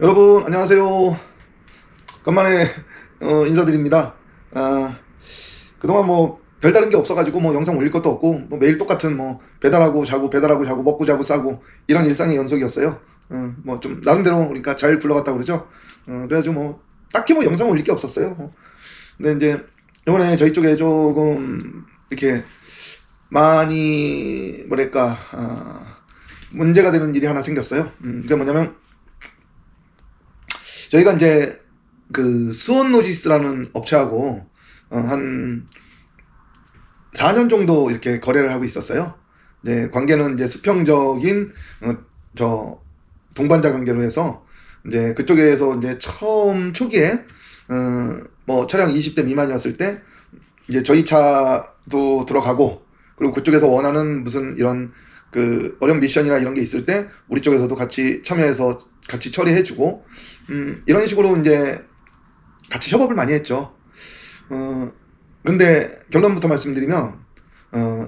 여러분 안녕하세요. 간만에 인사드립니다. 그동안 뭐 별다른 게 없어가지고 뭐 영상 올릴 것도 없고 뭐 매일 똑같은 뭐 배달하고 자고 먹고 자고 싸고 이런 일상의 연속이었어요. 뭐 좀 나름대로 그러니까 잘 굴러갔다고 그러죠. 그래가지고 뭐 딱히 뭐 영상 올릴 게 없었어요. 근데 이제 이번에 저희 쪽에 조금 이렇게 많이 뭐랄까 문제가 되는 일이 하나 생겼어요. 그게 뭐냐면 저희가 이제 그 수원노지스라는 업체하고 한 4년 정도 이렇게 거래를 하고 있었어요. 이제 관계는 이제 수평적인 저 동반자 관계로 해서 이제 그쪽에서 이제 처음 초기에 뭐 차량 20대 미만이었을 때 이제 저희 차도 들어가고, 그리고 그쪽에서 원하는 무슨 이런 그 어려운 미션이나 이런 게 있을 때 우리 쪽에서도 같이 참여해서 같이 처리해주고 이런 식으로 이제 같이 협업을 많이 했죠. 근데 결론부터 말씀드리면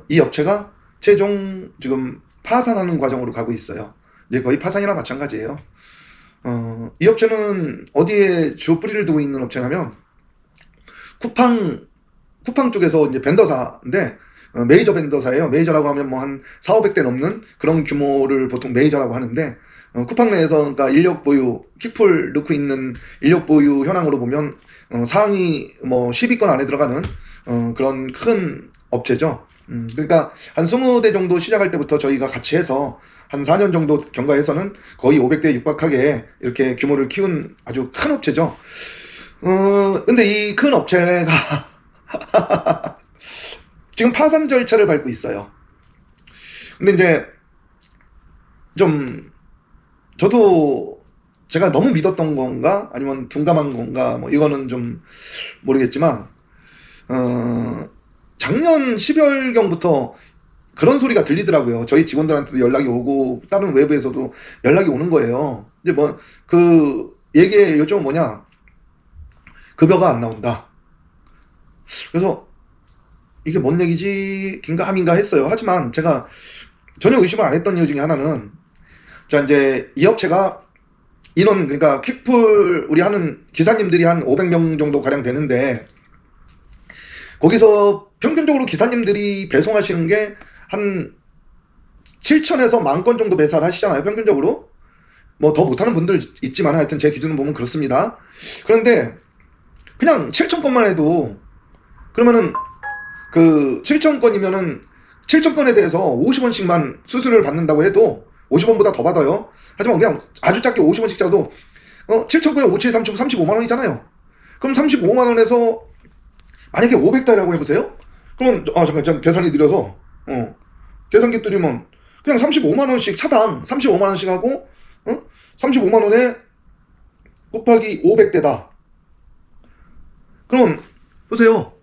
이 업체가 최종 지금 파산하는 과정으로 가고 있어요. 이제 거의 파산이나 마찬가지예요. 이 업체는 어디에 주 뿌리를 두고 있는 업체냐면 쿠팡 쪽에서 이제 벤더사인데 메이저 벤더사예요. 메이저라고 하면 뭐 한 4, 500대 넘는 그런 규모를 보통 메이저라고 하는데 쿠팡 내에서 그러니까 인력 보유 킥풀 넣고 있는 인력 보유 현황으로 보면 상위 뭐 10위권 안에 들어가는 그런 큰 업체죠. 그러니까 한 20대 정도 시작할 때부터 저희가 같이 해서 한 4년 정도 경과해서는 거의 500대에 육박하게 이렇게 규모를 키운 아주 큰 업체죠. 근데 이 큰 업체가 지금 파산 절차를 밟고 있어요. 근데 이제 좀 저도 제가 너무 믿었던 건가 아니면 둔감한 건가 뭐 이거는 좀 모르겠지만 작년 12월경부터 그런 소리가 들리더라고요. 저희 직원들한테도 연락이 오고 다른 외부에서도 연락이 오는 거예요. 이제 뭐 그 얘기의 요점은 뭐냐, 급여가 안 나온다. 그래서 이게 뭔 얘기지 긴가 함인가 했어요. 하지만 제가 전혀 의심을 안 했던 이유 중에 하나는, 자 이제 이 업체가 인원 그러니까 퀵풀 우리 하는 기사님들이 한 500명 정도 가량 되는데 거기서 평균적으로 기사님들이 배송하시는 게 한 7천에서 10,000건 정도 배송을 하시잖아요. 평균적으로 뭐 더 못하는 분들 있지만 하여튼 제 기준으로 보면 그렇습니다. 그런데 그냥 7,000건만 해도 그러면은 그 7,000건이면은 7,000건에 대해서 50원씩만 수수료를 받는다고 해도 50원보다 더 받아요. 하지만 그냥 아주 작게 50원씩 짜도 7,000건에 5, 7, 35, 35만 원이잖아요. 그럼 35만 원에서 만약에 500달이라고 해보세요. 그러면 잠깐 계산이 느려서 계산기 뚫으면 그냥 35만 원씩 차당 35만 원씩 하고 35만 원에 곱하기 500대다. 그럼 보세요.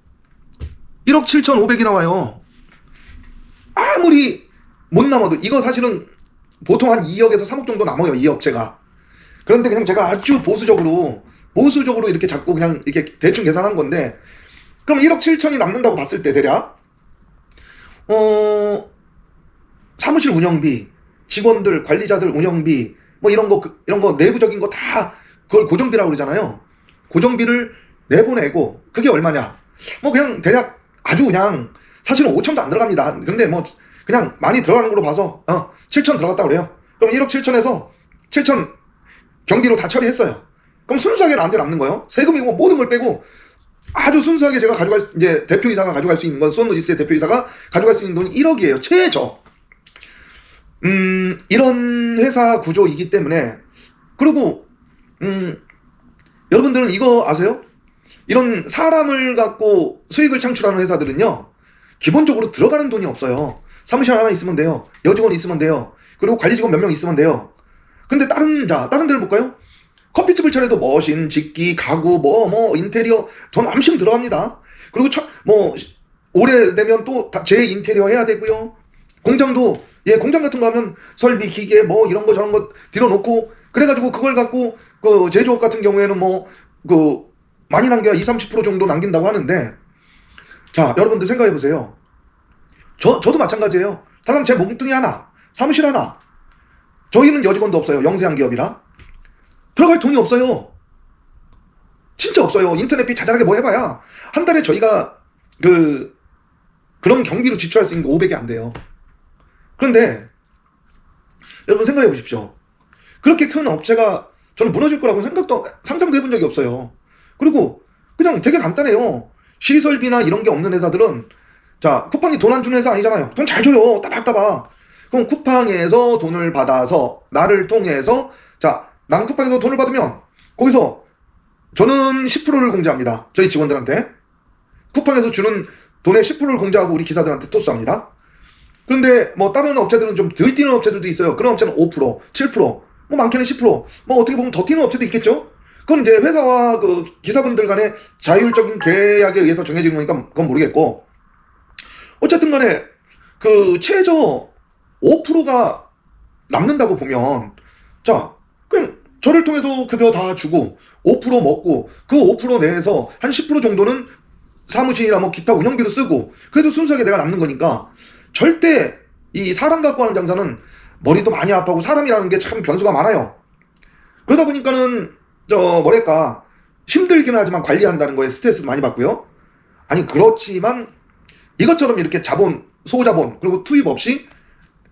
1억 7,500이 나와요. 아무리 못 남아도 이거 사실은 보통 한 2억에서 3억 정도 남아요, 이 업체가. 그런데 그냥 제가 아주 보수적으로 이렇게 잡고 그냥 이렇게 대충 계산한 건데, 그럼 1억 7천이 남는다고 봤을 때 대략 사무실 운영비, 직원들, 관리자들 운영비 뭐 이런 거 내부적인 거 다 그걸 고정비라고 그러잖아요. 고정비를 내보내고 그게 얼마냐? 뭐 그냥 대략 아주 그냥 사실은 5천도 안 들어갑니다. 근데 뭐 그냥 많이 들어가는 걸로 봐서 7천 들어갔다 그래요. 그럼 1억 7천에서 7천 경비로 다 처리했어요. 그럼 순수하게 나한테 남는 거예요. 세금이고 모든 걸 빼고 아주 순수하게 제가 가져갈, 이제 대표이사가 가져갈 수 있는 건, 수원노지스의 대표이사가 가져갈 수 있는 돈이 1억이에요. 최저. 이런 회사 구조이기 때문에. 그리고 여러분들은 이거 아세요? 이런 사람을 갖고 수익을 창출하는 회사들은요, 기본적으로 들어가는 돈이 없어요. 사무실 하나 있으면 돼요. 여직원 있으면 돼요. 그리고 관리 직원 몇 명 있으면 돼요. 근데 다른 데를 볼까요? 커피집을 차려도 머신, 직기, 가구, 인테리어 돈 암심 들어갑니다. 그리고 뭐 오래되면 또 재인테리어 해야 되고요. 공장도 공장 같은 거 하면 설비, 기계 뭐 이런 거 저런 거 들여놓고 그래가지고 그걸 갖고 그 제조업 같은 경우에는 뭐 그 많이 남겨야 20-30% 정도 남긴다고 하는데, 자 여러분들 생각해 보세요. 저도 마찬가지예요. 당장 제 몸뚱이 하나, 사무실 하나, 저희는 여직원도 없어요. 영세한 기업이라 들어갈 돈이 없어요. 진짜 없어요. 인터넷비 자잘하게 뭐 해봐야 한 달에 저희가 그런 경비로 지출할 수 있는 게 500이 안 돼요. 그런데 여러분 생각해 보십시오. 그렇게 큰 업체가 저는 무너질 거라고 상상도 해본 적이 없어요. 그리고 그냥 되게 간단해요. 시설비나 이런 게 없는 회사들은, 자, 쿠팡이 돈 안 주는 회사 아니잖아요. 돈 잘 줘요. 따박따박. 그럼 쿠팡에서 돈을 받아서 나를 통해서, 자, 나는 쿠팡에서 돈을 받으면 거기서 저는 10%를 공제합니다. 저희 직원들한테. 쿠팡에서 주는 돈의 10%를 공제하고 우리 기사들한테 토스합니다. 그런데 뭐 다른 업체들은 좀 덜 뛰는 업체들도 있어요. 그런 업체는 5%, 7%, 뭐 많게는 10%, 뭐 어떻게 보면 더 뛰는 업체도 있겠죠. 그건 이제 회사와 그 기사분들 간의 자율적인 계약에 의해서 정해진 거니까 그건 모르겠고, 어쨌든 간에 그 최저 5%가 남는다고 보면, 자, 그냥 저를 통해서 급여 다 주고 5% 먹고 그 5% 내에서 한 10% 정도는 사무실이나 뭐 기타 운영비로 쓰고, 그래도 순수하게 내가 남는 거니까, 절대 이 사람 갖고 하는 장사는 머리도 많이 아파하고 사람이라는 게 참 변수가 많아요. 그러다 보니까는 뭐랄까, 힘들기는 하지만 관리한다는 거에 스트레스 많이 받고요. 아니 그렇지만 이것처럼 이렇게 자본, 소자본, 그리고 투입 없이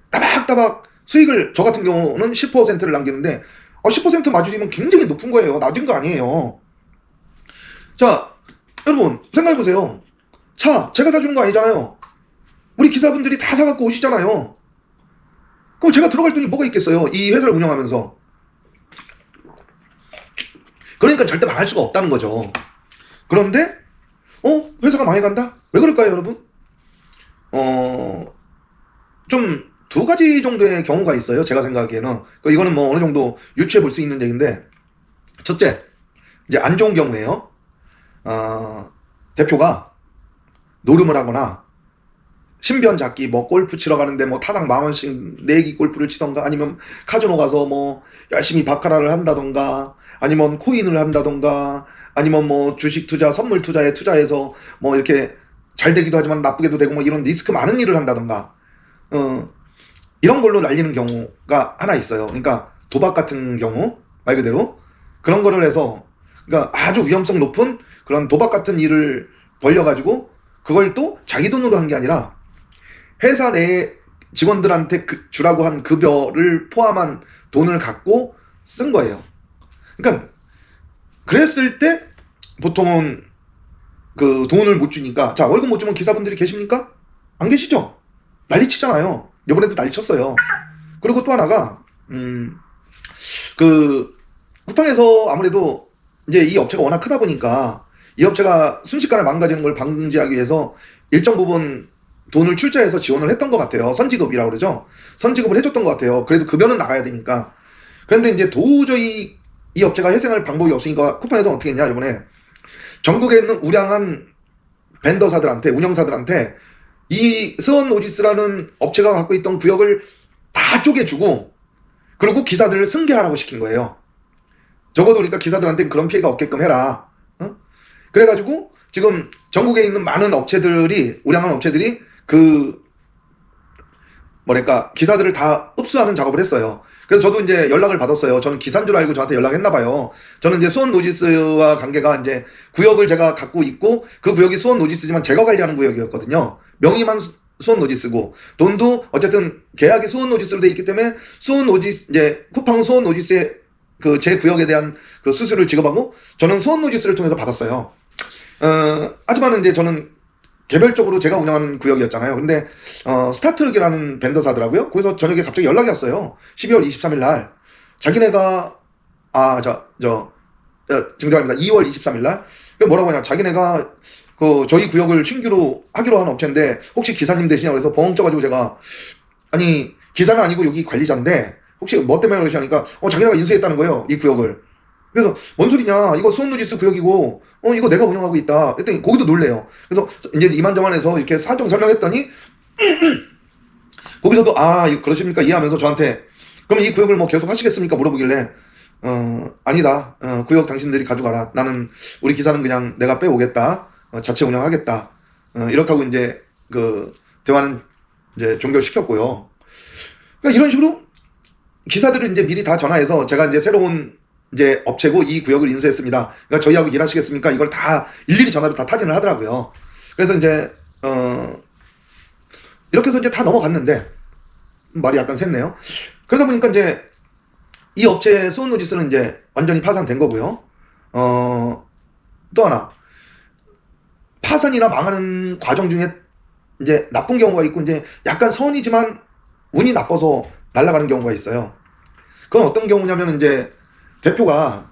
따박따박 수익을, 저 같은 경우는 10%를 남기는데 10% 마진이면 굉장히 높은 거예요. 낮은 거 아니에요. 자, 여러분 생각해보세요. 차 제가 사주는 거 아니잖아요. 우리 기사분들이 다 사갖고 오시잖아요. 그럼 제가 들어갈 돈이 뭐가 있겠어요, 이 회사를 운영하면서. 그러니까 절대 망할 수가 없다는 거죠. 그런데 회사가 망해간다? 왜 그럴까요, 여러분? 좀 두 가지 정도의 경우가 있어요, 제가 생각하기에는. 이거는 뭐 어느 정도 유추해 볼 수 있는 얘기인데, 첫째, 이제 안 좋은 경우에요. 대표가 노름을 하거나 신변 잡기, 뭐 골프 치러 가는데 뭐 타당 10,000원씩 내기 골프를 치던가, 아니면 카지노 가서 뭐 열심히 바카라를 한다던가, 아니면 코인을 한다던가, 아니면 뭐 주식 투자, 선물 투자에 투자해서 뭐 이렇게 잘 되기도 하지만 나쁘게도 되고 뭐 이런 리스크 많은 일을 한다던가, 이런 걸로 날리는 경우가 하나 있어요. 그러니까 도박 같은 경우, 말 그대로 그런 거를 해서, 그러니까 아주 위험성 높은 그런 도박 같은 일을 벌려가지고 그걸 또 자기 돈으로 한 게 아니라 회사 내 직원들한테 주라고 한 급여를 포함한 돈을 갖고 쓴 거예요. 그러니까 그랬을 때 보통은 그 돈을 못 주니까, 자, 월급 못 주면 기사분들이 계십니까? 안 계시죠? 난리치잖아요. 이번에도 난리쳤어요. 그리고 또 하나가 그 쿠팡에서 아무래도 이제 이 업체가 워낙 크다 보니까 이 업체가 순식간에 망가지는 걸 방지하기 위해서 일정 부분 돈을 출자해서 지원을 했던 것 같아요. 선지급이라고 그러죠. 선지급을 해줬던 것 같아요. 그래도 급여는 나가야 되니까. 그런데 이제 도저히 이 업체가 회생할 방법이 없으니까 쿠팡에서 어떻게 했냐, 이번에 전국에 있는 우량한 벤더사들한테, 운영사들한테 이 스원노지스라는 업체가 갖고 있던 구역을 다 쪼개주고, 그리고 기사들을 승계하라고 시킨 거예요. 적어도 그러니까 기사들한테 그런 피해가 없게끔 해라. 그래가지고 지금 전국에 있는 많은 업체들이, 우량한 업체들이 뭐랄까, 기사들을 다 흡수하는 작업을 했어요. 그래서 저도 이제 연락을 받았어요. 저는 기사인 줄 알고 저한테 연락했나봐요. 저는 이제 수원노지스와 관계가, 이제 구역을 제가 갖고 있고 그 구역이 수원노지스지만 제가 관리하는 구역이었거든요. 명의만 수원노지스고 돈도 어쨌든 계약이 수원노지스로 돼 있기 때문에 수원노지스, 이제 쿠팡 수원노지스의 그 제 구역에 대한 그 수수료를 지급하고 저는 수원노지스를 통해서 받았어요. 하지만 이제 저는 개별적으로 제가 운영하는 구역이었잖아요. 근데 스타트럭이라는 벤더사더라고요. 거기서 저녁에 갑자기 연락이 왔어요. 12월 23일 날 자기네가 증정합니다. 2월 23일 날 뭐라고 하냐, 자기네가 저희 구역을 신규로 하기로 한 업체인데 혹시 기사님 되시냐고 해서 벙 쪄가지고 제가, 아니 기사는 아니고 여기 관리자인데 혹시 뭐 때문에 그러시냐니까 자기네가 인수했다는 거예요, 이 구역을. 그래서 뭔 소리냐, 이거 수원노지스 구역이고 이거 내가 운영하고 있다 했더니 거기도 놀래요. 그래서 이제 이만저만해서 이렇게 사정 설명했더니 거기서도 그러십니까 이해하면서 저한테, 그럼 이 구역을 뭐 계속 하시겠습니까 물어보길래, 아니다, 구역 당신들이 가져가라, 나는 우리 기사는 그냥 내가 빼오겠다, 자체 운영하겠다, 이렇게 하고 이제 그 대화는 이제 종결시켰고요. 그러니까 이런 식으로 기사들을 이제 미리 다 전화해서 제가 이제 새로운 이제 업체고 이 구역을 인수했습니다. 그러니까 저희하고 일하시겠습니까? 이걸 다 일일이 전화로 다 타진을 하더라고요. 그래서 이제 이렇게 해서 이제 다 넘어갔는데, 말이 약간 샜네요. 그러다 보니까 이제 이 업체 수원노지스는 이제 완전히 파산된 거고요. 또 하나, 파산이나 망하는 과정 중에 이제 나쁜 경우가 있고, 이제 약간 선이지만 운이 나빠서 날아가는 경우가 있어요. 그건 어떤 경우냐면, 이제 대표가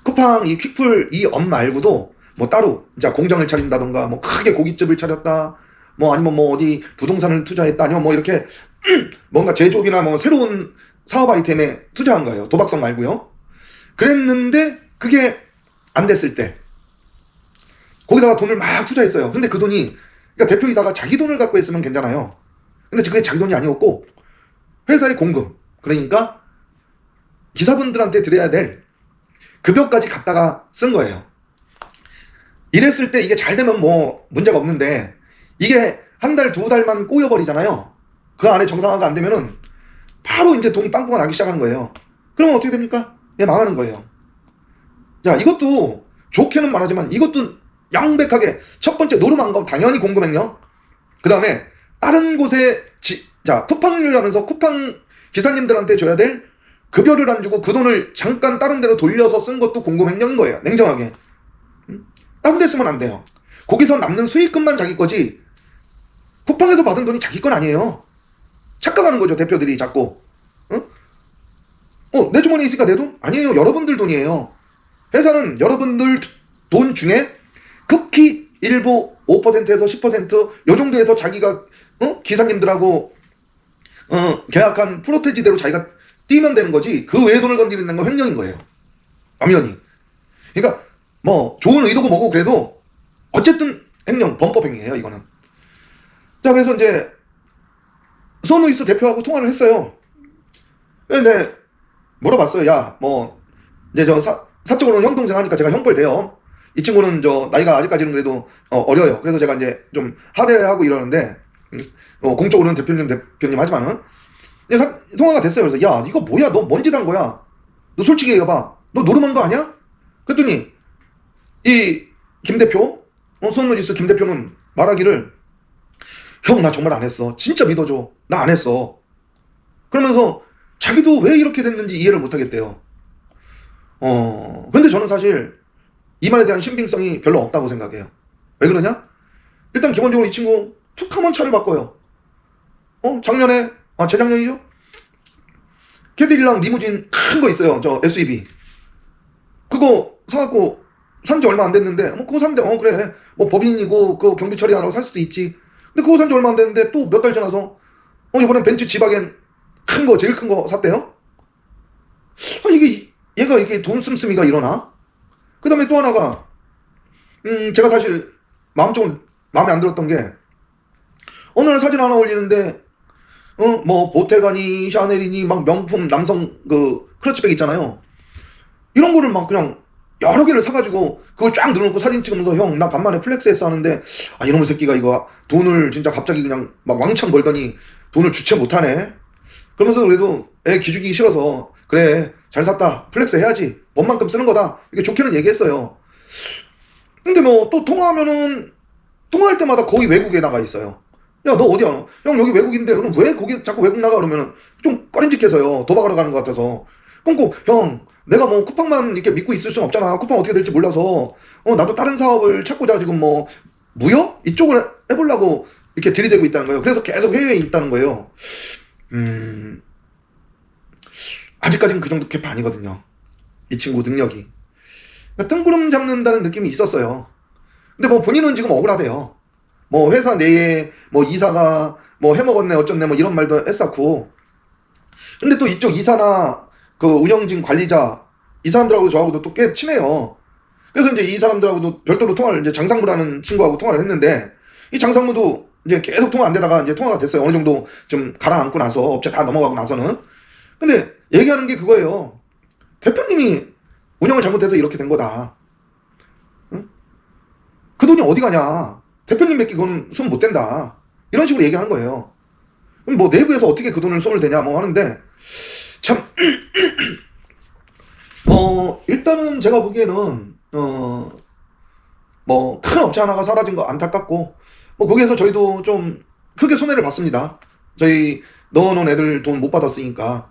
쿠팡 이 퀵풀 이 업 말고도 뭐 따로 이제 공장을 차린다던가, 뭐 크게 고깃집을 차렸다, 뭐 아니면 뭐 어디 부동산을 투자했다, 아니면 뭐 이렇게 뭔가 제조업이나 뭐 새로운 사업 아이템에 투자한 거예요. 도박성 말고요. 그랬는데 그게 안 됐을 때 거기다가 돈을 막 투자했어요. 근데 그 돈이, 그러니까 대표이사가 자기 돈을 갖고 있으면 괜찮아요. 근데 그게 자기 돈이 아니었고 회사의 공금, 그러니까 기사분들한테 드려야 될 급여까지 갖다가 쓴 거예요. 이랬을 때 이게 잘 되면 뭐 문제가 없는데, 이게 한 달, 두 달만 꼬여버리잖아요. 그 안에 정상화가 안 되면은 바로 이제 돈이 빵꾸가 나기 시작하는 거예요. 그러면 어떻게 됩니까? 예, 망하는 거예요. 자, 이것도 좋게는 말하지만 이것도 양백하게 첫 번째 노름한 거 당연히 공금횡령. 그 다음에 다른 곳에 자, 쿠팡을 하면서 쿠팡 기사님들한테 줘야 될 급여를 안 주고 그 돈을 잠깐 다른 데로 돌려서 쓴 것도 공금횡령인 거예요. 냉정하게. 다른 데 쓰면 안 돼요. 거기서 남는 수익금만 자기 거지 쿠팡에서 받은 돈이 자기 건 아니에요. 착각하는 거죠, 대표들이 자꾸. 내 주머니에 있으니까 내 돈? 아니에요. 여러분들 돈이에요. 회사는 여러분들 돈 중에 극히 일부 5%에서 10% 요 정도에서 자기가 기사님들하고 계약한 프로테지대로 자기가 뛰면 되는 거지, 그 외의 돈을 건드리는 건 횡령인 거예요. 엄연히. 그러니까 뭐 좋은 의도고 뭐고 그래도 어쨌든 횡령, 범법행위예요, 이거는. 자, 그래서 이제 수원노이스 대표하고 통화를 했어요. 근데 물어봤어요. 야, 뭐 이제 저 사적으로는 형 동생 하니까 제가 형벌 돼요. 이 친구는 저 나이가 아직까지는 그래도 어려요. 그래서 제가 이제 좀 하대하고 이러는데, 공적으로는 대표님 하지만은 통화가 됐어요. 그래서 야, 이거 뭐야? 너 뭔 짓 한 거야? 너 솔직히 얘기해봐. 너 노름한 거 아니야? 그랬더니 이 김 대표, 수원노지스 김 대표는 말하기를, 형, 나 정말 안 했어. 진짜 믿어줘. 나 안 했어. 그러면서 자기도 왜 이렇게 됐는지 이해를 못 하겠대요. 근데 저는 사실 이 말에 대한 신빙성이 별로 없다고 생각해요. 왜 그러냐? 일단 기본적으로 이 친구 툭 하면 차를 바꿔요. 작년에, 재작년이죠? 캐딜이랑 리무진 큰 거 있어요. 저 SUV. 그거 사갖고 산지 얼마 안 됐는데, 그거 샀는데, 그래. 뭐 법인이고, 그 경비 처리하라고 살 수도 있지. 근데 그거 산지 얼마 안 됐는데 또 몇 달 지나서, 이번엔 벤츠 지바겐 큰 거, 제일 큰 거 샀대요? 얘가 이게 돈 씀씀이가 일어나? 그 다음에 또 하나가, 제가 사실 마음적으로 마음에 안 들었던 게, 어느 날 사진 하나 올리는데, 뭐, 보테가니, 샤넬이니, 막 명품 남성 클러치백 있잖아요. 이런 거를 막 그냥 여러 개를 사가지고 그걸 쫙 늘어놓고 사진 찍으면서, 형, 나 간만에 플렉스했어 하는데, 이놈의 새끼가 이거 돈을 진짜 갑자기 그냥 막 왕창 벌더니 돈을 주체 못하네. 그러면서 그래도 애 기죽이기 싫어서, 그래, 잘 샀다, 플렉스 해야지, 뭔만큼 쓰는 거다, 이게 좋게는 얘기했어요. 근데 뭐 또 통화할 때마다 거기 외국에 나가 있어요. 야, 너 어디야? 형, 여기 외국인데 그럼 왜 거기 자꾸 외국 나가? 그러면은 좀 꺼림직해서요. 도박하러 가는 것 같아서. 끊고, 형, 내가 뭐 쿠팡만 이렇게 믿고 있을 순 없잖아. 쿠팡 어떻게 될지 몰라서 나도 다른 사업을 찾고자 지금 뭐 무역 이쪽을 해보려고 이렇게 들이대고 있다는 거예요. 그래서 계속 해외에 있다는 거예요. 아직까지는 그 정도 갭 아니거든요, 이 친구 능력이. 그러니까 뜬구름 잡는다는 느낌이 있었어요. 근데 뭐 본인은 지금 억울하대요. 뭐 회사 내에 뭐 이사가 뭐 해먹었네 어쩌네 뭐 이런 말도 했었고. 근데 또 이쪽 이사나 그 운영진 관리자, 이 사람들하고 저하고도 또 꽤 친해요. 그래서 이제 이 사람들하고도 별도로 통화를, 이제 장상무라는 친구하고 통화를 했는데, 이 장상무도 이제 계속 통화 안 되다가 이제 통화가 됐어요. 어느 정도 좀 가라앉고 나서, 업체 다 넘어가고 나서는. 근데 얘기하는 게 그거예요. 대표님이 운영을 잘못해서 이렇게 된 거다. 응? 그 돈이 어디 가냐? 대표님 몇 개 그건 손 못 댄다. 이런 식으로 얘기하는 거예요. 그럼 뭐 내부에서 어떻게 그 돈을 손을 대냐 뭐 하는데, 참 일단은 제가 보기에는 뭐 큰 업체 하나가 사라진 거 안타깝고, 뭐 거기에서 저희도 좀 크게 손해를 봤습니다. 저희 넣어놓은 애들 돈 못 받았으니까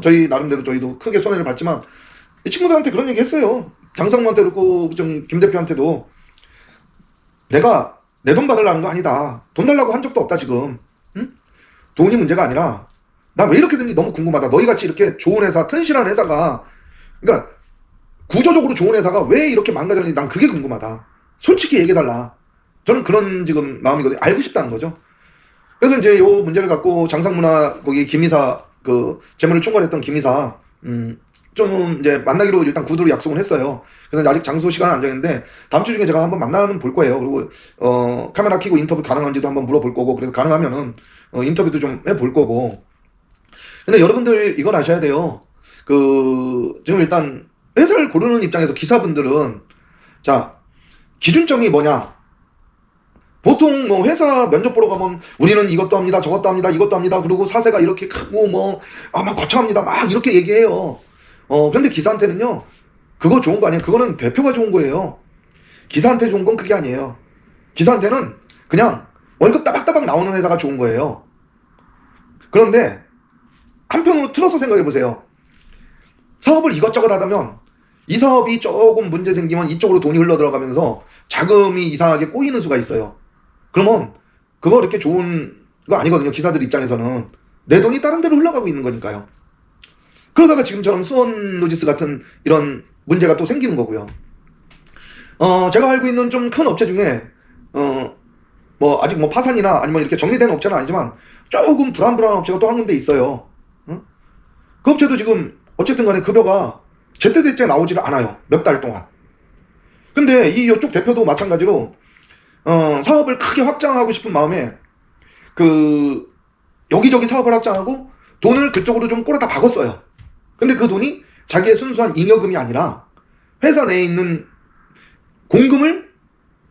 저희 나름대로 저희도 크게 손해를 봤지만, 이 친구들한테 그런 얘기 했어요. 장상무한테 그렇고 좀 김 대표한테도, 내가 내 돈 받으려는 거 아니다. 돈 달라고 한 적도 없다 지금. 응? 돈이 문제가 아니라 나 왜 이렇게 되는지 너무 궁금하다. 너희같이 이렇게 좋은 회사, 튼실한 회사가, 그러니까 구조적으로 좋은 회사가 왜 이렇게 망가졌는지 난 그게 궁금하다. 솔직히 얘기해달라. 저는 그런 지금 마음이거든요. 알고 싶다는 거죠. 그래서 이제 요 문제를 갖고 장상무나 거기 김이사, 그 재물을 총괄했던 김이사 좀 이제 만나기로 일단 구두로 약속을 했어요. 그래서 아직 장소 시간은 안 정했는데 다음 주 중에 제가 한번 만나는 볼 거예요. 그리고 카메라 켜고 인터뷰 가능한지도 한번 물어볼 거고, 그래서 가능하면은 인터뷰도 좀 해볼 거고. 근데 여러분들 이건 아셔야 돼요. 지금 일단 회사를 고르는 입장에서 기사분들은, 자, 기준점이 뭐냐? 보통 뭐 회사 면접 보러 가면 우리는 이것도 합니다, 저것도 합니다, 이것도 합니다. 그리고 사세가 이렇게 크고 막 거창합니다, 막 이렇게 얘기해요. 근데 기사한테는요, 그거 좋은 거 아니에요. 그거는 대표가 좋은 거예요. 기사한테 좋은 건 그게 아니에요. 기사한테는 그냥 월급 따박따박 나오는 회사가 좋은 거예요. 그런데 한편으로 틀어서 생각해 보세요. 사업을 이것저것 하다면 이 사업이 조금 문제 생기면 이쪽으로 돈이 흘러 들어가면서 자금이 이상하게 꼬이는 수가 있어요. 그러면 그거 이렇게 좋은 거 아니거든요. 기사들 입장에서는 내 돈이 다른 데로 흘러가고 있는 거니까요. 그러다가 지금처럼 수원로지스 같은 이런 문제가 또 생기는 거고요. 제가 알고 있는 좀 큰 업체 중에 뭐 아직 뭐 파산이나 아니면 이렇게 정리된 업체는 아니지만 조금 불안불안한 업체가 또 한 군데 있어요. 그 업체도 지금 어쨌든 간에 급여가 제때제때 나오지를 않아요. 몇 달 동안. 근데 이쪽 대표도 마찬가지로 사업을 크게 확장하고 싶은 마음에 여기저기 사업을 확장하고 돈을 그쪽으로 좀 꼬라다 박았어요. 근데 그 돈이 자기의 순수한 잉여금이 아니라 회사 내에 있는 공금을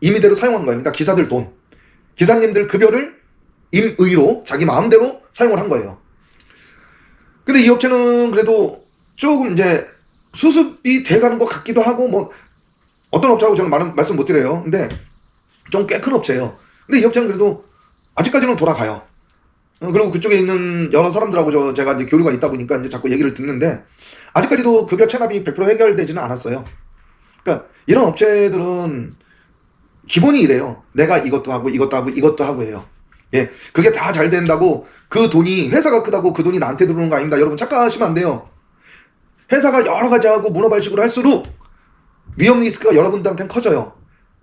임의대로 사용한 거예요. 그러니까 기사들 돈, 기사님들 급여를 임의로 자기 마음대로 사용을 한 거예요. 근데 이 업체는 그래도 조금 이제 수습이 돼가는 것 같기도 하고, 뭐 어떤 업체라고 저는 말씀 못 드려요. 근데 좀 꽤 큰 업체예요. 근데 이 업체는 그래도 아직까지는 돌아가요. 그리고 그쪽에 있는 여러 사람들하고 제가 이제 교류가 있다 보니까 이제 자꾸 얘기를 듣는데, 아직까지도 급여 체납이 100% 해결되지는 않았어요. 그러니까 이런 업체들은 기본이 이래요. 내가 이것도 하고 이것도 하고 이것도 하고 해요. 예, 그게 다 잘 된다고 그 돈이, 회사가 크다고 그 돈이 나한테 들어오는 거 아닙니다. 여러분 착각하시면 안 돼요. 회사가 여러 가지 하고 문어발식으로 할수록 위험 리스크가 여러분들한테는 커져요.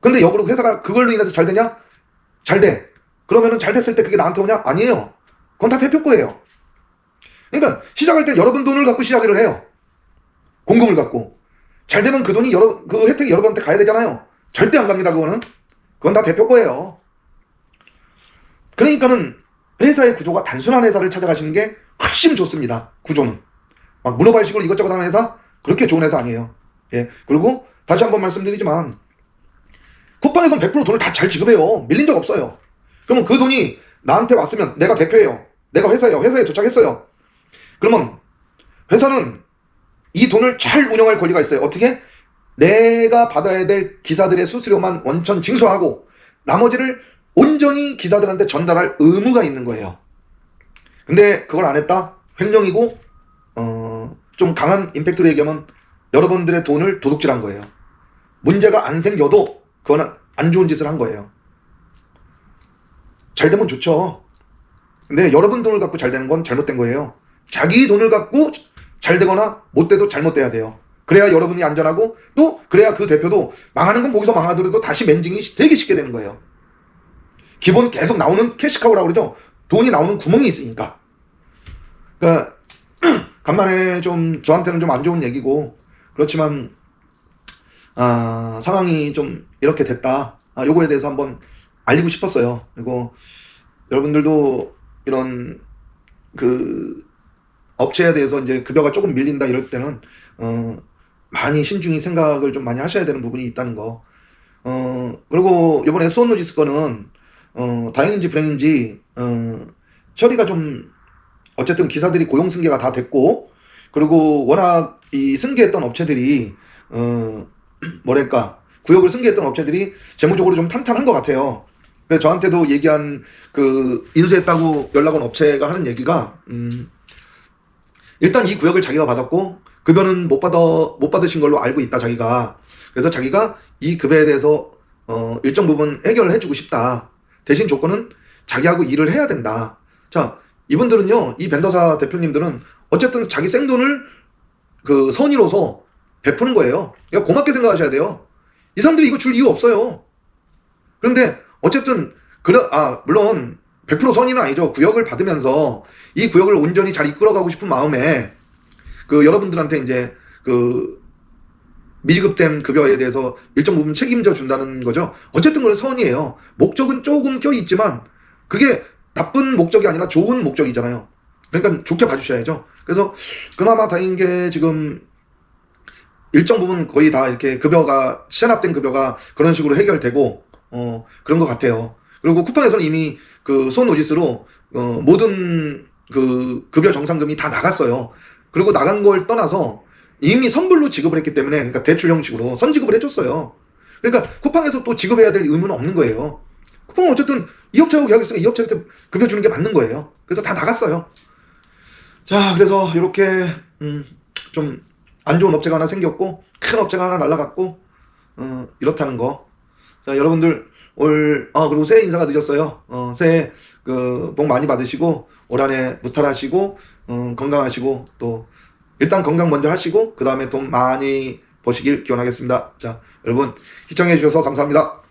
근데 역으로 회사가 그걸로 인해서 잘 되냐? 잘 돼. 그러면은 잘 됐을 때 그게 나한테 오냐? 아니에요. 그건 다 대표 거예요. 그러니까 시작할 때 여러분 돈을 갖고 시작을 해요. 공금을 갖고. 잘 되면 그 돈이 그 혜택이 여러분한테 가야 되잖아요. 절대 안 갑니다. 그건 다 대표 거예요. 그러니까는 회사의 구조가 단순한 회사를 찾아가시는 게 훨씬 좋습니다. 구조는. 막 문어발식으로 이것저것 하는 회사, 그렇게 좋은 회사 아니에요. 예. 그리고 다시 한번 말씀드리지만, 쿠팡에서는 100% 돈을 다 잘 지급해요. 밀린 적 없어요. 그러면 그 돈이 나한테 왔으면, 내가 대표예요, 내가 회사예요, 회사에 도착했어요. 그러면 회사는 이 돈을 잘 운영할 권리가 있어요. 어떻게? 내가 받아야 될 기사들의 수수료만 원천 징수하고 나머지를 온전히 기사들한테 전달할 의무가 있는 거예요. 근데 그걸 안 했다? 횡령이고, 좀 강한 임팩트로 얘기하면 여러분들의 돈을 도둑질한 거예요. 문제가 안 생겨도 그거는 안 좋은 짓을 한 거예요. 잘 되면 좋죠. 근데 여러분 돈을 갖고 잘 되는 건 잘못된 거예요. 자기 돈을 갖고 잘 되거나 못 돼도 잘못돼야 돼요. 그래야 여러분이 안전하고, 또 그래야 그 대표도 망하는 건 거기서 망하더라도 다시 맨징이 되게 쉽게 되는 거예요. 기본 계속 나오는 캐시카우라고 그러죠. 돈이 나오는 구멍이 있으니까. 그러니까 간만에 좀 저한테는 좀 안 좋은 얘기고, 그렇지만 상황이 좀 이렇게 됐다. 요거에 대해서 한번 알리고 싶었어요. 그리고 여러분들도 이런 업체에 대해서 이제 급여가 조금 밀린다 이럴 때는 많이 신중히 생각을 좀 많이 하셔야 되는 부분이 있다는 거. 그리고 이번에 수원로지스 거는 다행인지 불행인지 처리가 좀, 어쨌든 기사들이 고용 승계가 다 됐고, 그리고 워낙 이 승계했던 업체들이 뭐랄까 구역을 승계했던 업체들이 재무적으로 좀 탄탄한 것 같아요. 그래서 저한테도 얘기한 그 인수했다고 연락 온 업체가 하는 얘기가 일단 이 구역을 자기가 받았고 급여는 못 받으신 걸로 알고 있다 자기가. 그래서 자기가 이 급여에 대해서 일정 부분 해결을 해주고 싶다. 대신 조건은 자기하고 일을 해야 된다. 자, 이분들은요, 이 벤더사 대표님들은 어쨌든 자기 생돈을 그 선의로서 베푸는 거예요. 그러니까 고맙게 생각하셔야 돼요. 이 사람들이 이거 줄 이유 없어요. 그런데 어쨌든 물론 100% 선의는 아니죠. 구역을 받으면서 이 구역을 온전히 잘 이끌어가고 싶은 마음에 그 여러분들한테 이제 그 미지급된 급여에 대해서 일정 부분 책임져 준다는 거죠. 어쨌든 그건 선의예요. 목적은 조금 껴있지만 그게 나쁜 목적이 아니라 좋은 목적이잖아요. 그러니까 좋게 봐주셔야죠. 그래서 그나마 다행인 게 지금 일정 부분 거의 다 이렇게 급여가 체납된 급여가 그런 식으로 해결되고 그런 것 같아요. 그리고 쿠팡에서는 이미 그 수원 오지스로 모든 그 급여 정상금이 다 나갔어요. 그리고 나간 걸 떠나서 이미 선불로 지급을 했기 때문에, 그러니까 대출 형식으로 선지급을 해줬어요. 그러니까 쿠팡에서 또 지급해야 될 의무는 없는 거예요. 쿠팡은 어쨌든 이 업체하고 계약했으니까 이 업체한테 급여 주는 게 맞는 거예요. 그래서 다 나갔어요. 자, 그래서 이렇게 좀 안 좋은 업체가 하나 생겼고 큰 업체가 하나 날라갔고 이렇다는 거. 자, 여러분들 그리고 새해 인사가 늦었어요. 새해 그 복 많이 받으시고 올 한해 무탈하시고 건강하시고 또 일단 건강 먼저 하시고 그 다음에 돈 많이 버시길 기원하겠습니다. 자, 여러분 시청해 주셔서 감사합니다.